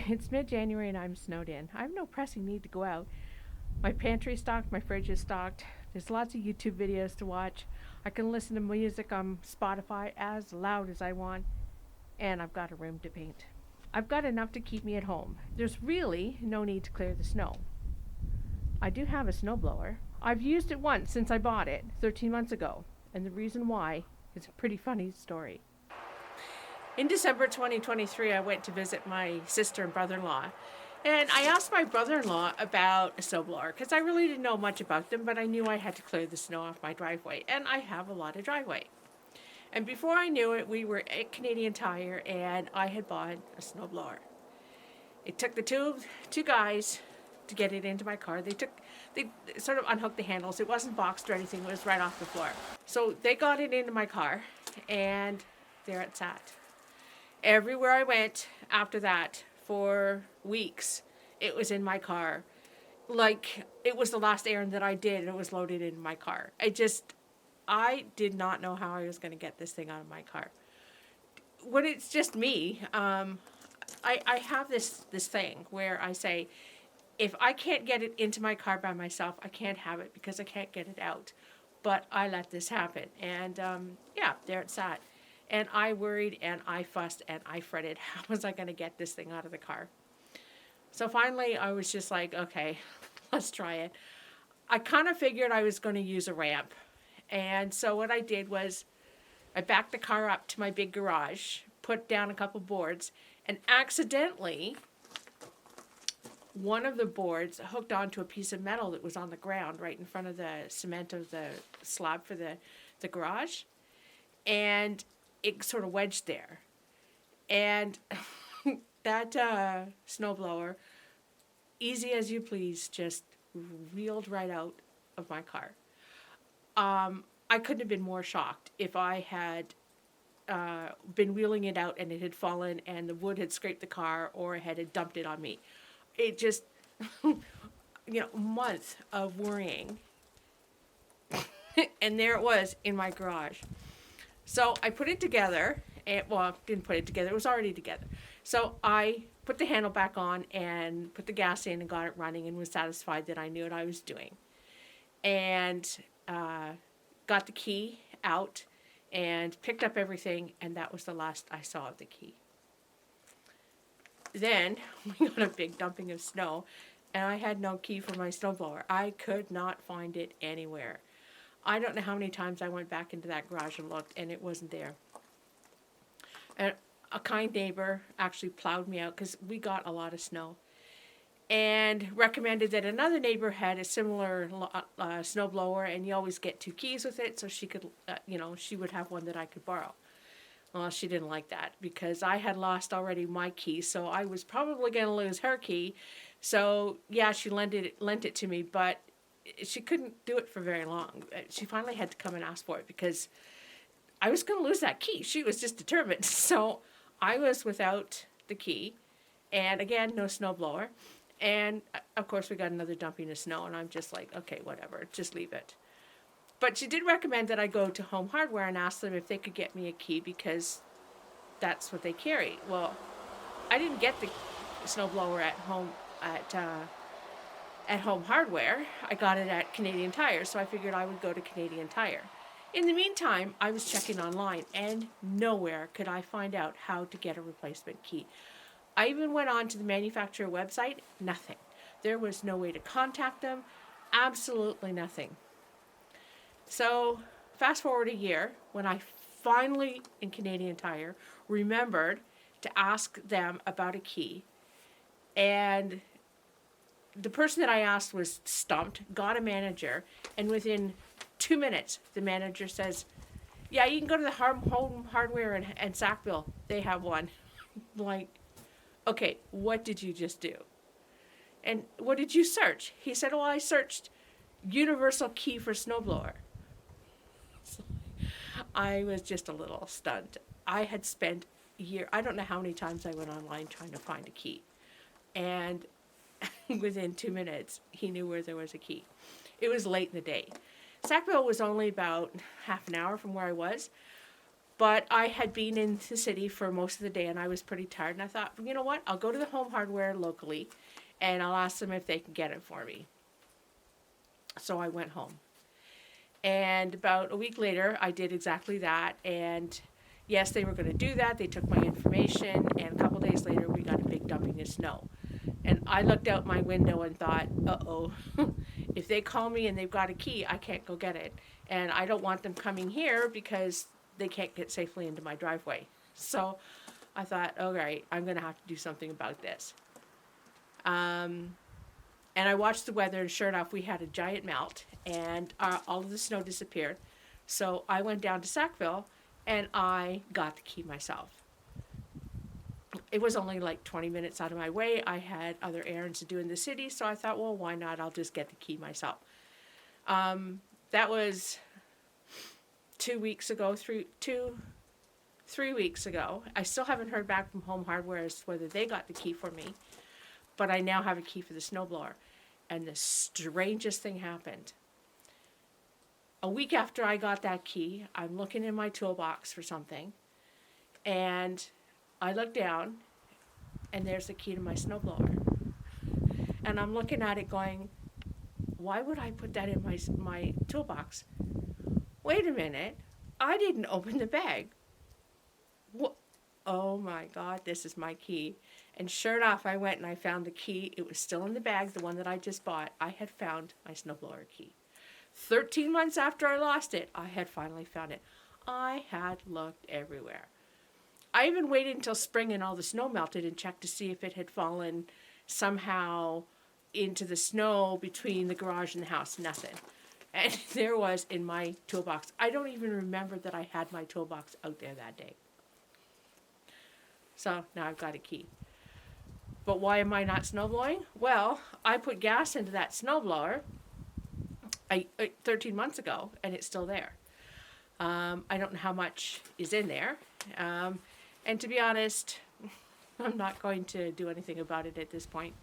It's mid-January and I'm snowed in. I have no pressing need to go out. My pantry's stocked, my fridge is stocked. There's lots of YouTube videos to watch. I can listen to music on Spotify as loud as I want, and I've got a room to paint. I've got enough to keep me at home. There's really no need to clear the snow. I do have a snowblower. I've used it once since I bought it 13 months ago, and the reason why is a pretty funny story. In December 2023, I went to visit my sister and brother-in-law, and I asked my brother-in-law about a snowblower because I really didn't know much about them, but I knew I had to clear the snow off my driveway, and I have a lot of driveway. And before I knew it, we were at Canadian Tire, and I had bought a snowblower. It took the two guys to get it into my car. They sort of unhooked the handles. It wasn't boxed or anything. It was right off the floor. So they got it into my car, and there it sat. Everywhere I went after that for weeks, it was in my car. Like it was the last errand that I did, and it was loaded in my car. I did not know how I was going to get this thing out of my car. When it's just me, I have this thing where I say, if I can't get it into my car by myself, I can't have it because I can't get it out. But I let this happen, and yeah, there it sat. And I worried and I fussed and I fretted. How was I going to get this thing out of the car? So finally, I was just like, okay, let's try it. I kind of figured I was going to use a ramp. And so what I did was I backed the car up to my big garage, put down a couple boards, and accidentally, one of the boards hooked onto a piece of metal that was on the ground right in front of the cement of the slab for the garage. And it sort of wedged there. And that snowblower, easy as you please, just reeled right out of my car. I couldn't have been more shocked if I had been wheeling it out and it had fallen and the wood had scraped the car or had dumped it on me. It just, month of worrying. And there it was in my garage. So I put it together, and didn't put it together, it was already together. So I put the handle back on and put the gas in and got it running and was satisfied that I knew what I was doing. And got the key out and picked up everything, and that was the last I saw of the key. Then we got a big dumping of snow, and I had no key for my snowblower. I could not find it anywhere. I don't know how many times I went back into that garage and looked, and it wasn't there. And a kind neighbor actually plowed me out because we got a lot of snow, and recommended that another neighbor had a similar snowblower, and you always get two keys with it, so she could, she would have one that I could borrow. Well, she didn't like that because I had lost already my key, so I was probably going to lose her key. So yeah, she lent it to me, but she couldn't do it for very long. She finally had to come and ask for it because I was going to lose that key. She was just determined. So I was without the key, and again, no snowblower. And of course, we got another dumping of snow, and I'm just like, okay, whatever, just leave it. But she did recommend that I go to Home Hardware and ask them if they could get me a key because that's what they carry. Well, I didn't get the snowblower at Home Hardware. I got it at Canadian Tire, so I figured I would go to Canadian Tire. In the meantime, I was checking online, and nowhere could I find out how to get a replacement key. I even went on to the manufacturer website, nothing. There was no way to contact them, absolutely nothing. So, fast forward a year, when I finally, in Canadian Tire, remembered to ask them about a key, and the person that I asked was stumped, got a manager, and within 2 minutes, the manager says, yeah, you can go to the Home Hardware in Sackville. They have one. Like, okay, what did you just do? And what did you search? He said, well, I searched universal key for snowblower. So I was just a little stunned. I had spent a year, I don't know how many times I went online trying to find a key. And within 2 minutes, he knew where there was a key. It was late in the day. Sackville was only about half an hour from where I was. But I had been in the city for most of the day and I was pretty tired. And I thought, you know what? I'll go to the Home Hardware locally and I'll ask them if they can get it for me. So I went home. And about a week later, I did exactly that. And yes, they were going to do that. They took my information. And a couple days later, we got a big dumping of snow. And I looked out my window and thought, uh-oh, if they call me and they've got a key, I can't go get it. And I don't want them coming here because they can't get safely into my driveway. So I thought, all right, I'm going to have to do something about this. And I watched the weather, and sure enough, we had a giant melt, and all of the snow disappeared. So I went down to Sackville, and I got the key myself. It was only like 20 minutes out of my way. I had other errands to do in the city, so I thought, well, why not? I'll just get the key myself. That was 2 weeks ago, 3 weeks ago. I still haven't heard back from Home Hardware as to whether they got the key for me, but I now have a key for the snowblower. And the strangest thing happened. A week after I got that key, I'm looking in my toolbox for something, and I look down, and there's the key to my snowblower. And I'm looking at it going, why would I put that in my toolbox? Wait a minute, I didn't open the bag. What? Oh my God, this is my key. And sure enough, I went and I found the key. It was still in the bag, the one that I just bought. I had found my snowblower key. 13 months after I lost it, I had finally found it. I had looked everywhere. I even waited until spring and all the snow melted and checked to see if it had fallen somehow into the snow between the garage and the house. Nothing. And there was in my toolbox. I don't even remember that I had my toolbox out there that day. So now I've got a key. But why am I not snowblowing? Well, I put gas into that snowblower 13 months ago, and it's still there. I don't know how much is in there. And to be honest, I'm not going to do anything about it at this point.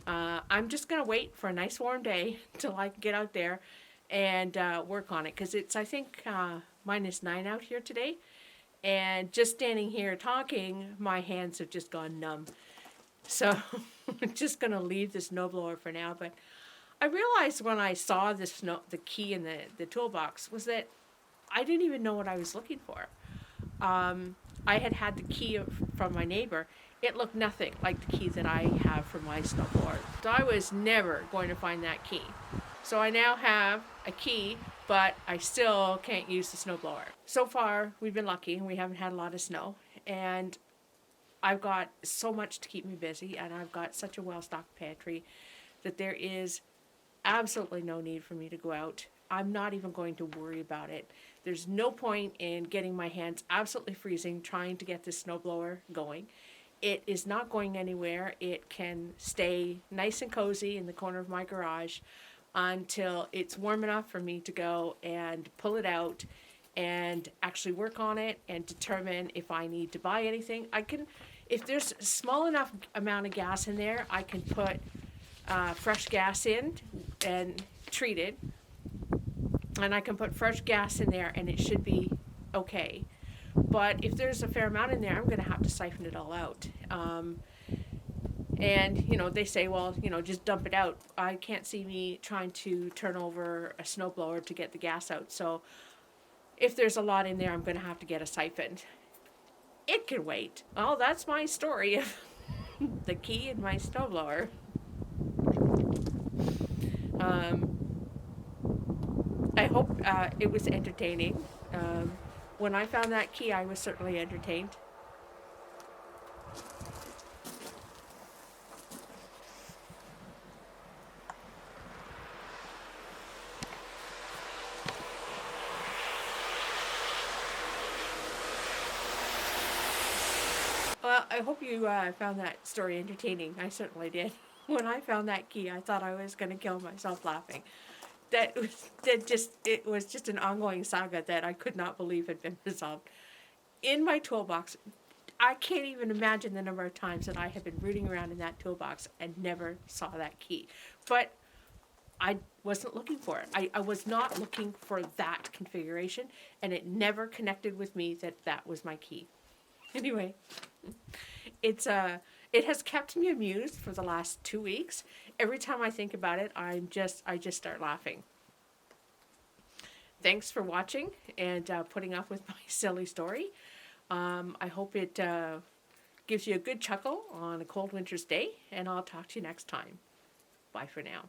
I'm just going to wait for a nice warm day till I can get out there and work on it. Because it's, I think, -9 out here today. And just standing here talking, my hands have just gone numb. So I'm just going to leave the snowblower for now. But I realized when I saw the key in the toolbox was that I didn't even know what I was looking for. I had the key from my neighbor. It looked nothing like the key that I have for my snowboard. So I was never going to find that key. So I now have a key, but I still can't use the snowblower. So far, we've been lucky and we haven't had a lot of snow. And I've got so much to keep me busy, and I've got such a well-stocked pantry that there is absolutely no need for me to go out. I'm not even going to worry about it. There's no point in getting my hands absolutely freezing trying to get this snowblower going. It is not going anywhere. It can stay nice and cozy in the corner of my garage until it's warm enough for me to go and pull it out and actually work on it and determine if I need to buy anything. If there's a small enough amount of gas in there, I can put fresh gas in and treat it. And I can put fresh gas in there and it should be okay. But if there's a fair amount in there, I'm going to have to siphon it all out. And, they say, well, just dump it out. I can't see me trying to turn over a snowblower to get the gas out. So if there's a lot in there, I'm going to have to get a siphon. It can wait. Well, that's my story of the key in my snowblower. I hope it was entertaining. When I found that key, I was certainly entertained. Well, I hope you found that story entertaining. I certainly did. When I found that key, I thought I was going to kill myself laughing. It was just an ongoing saga that I could not believe had been resolved. In my toolbox, I can't even imagine the number of times that I have been rooting around in that toolbox and never saw that key. But I wasn't looking for it. I was not looking for that configuration, and it never connected with me that that was my key. Anyway, it has kept me amused for the last 2 weeks. Every time I think about it, I just start laughing. Thanks for watching and putting up with my silly story. I hope it gives you a good chuckle on a cold winter's day, and I'll talk to you next time. Bye for now.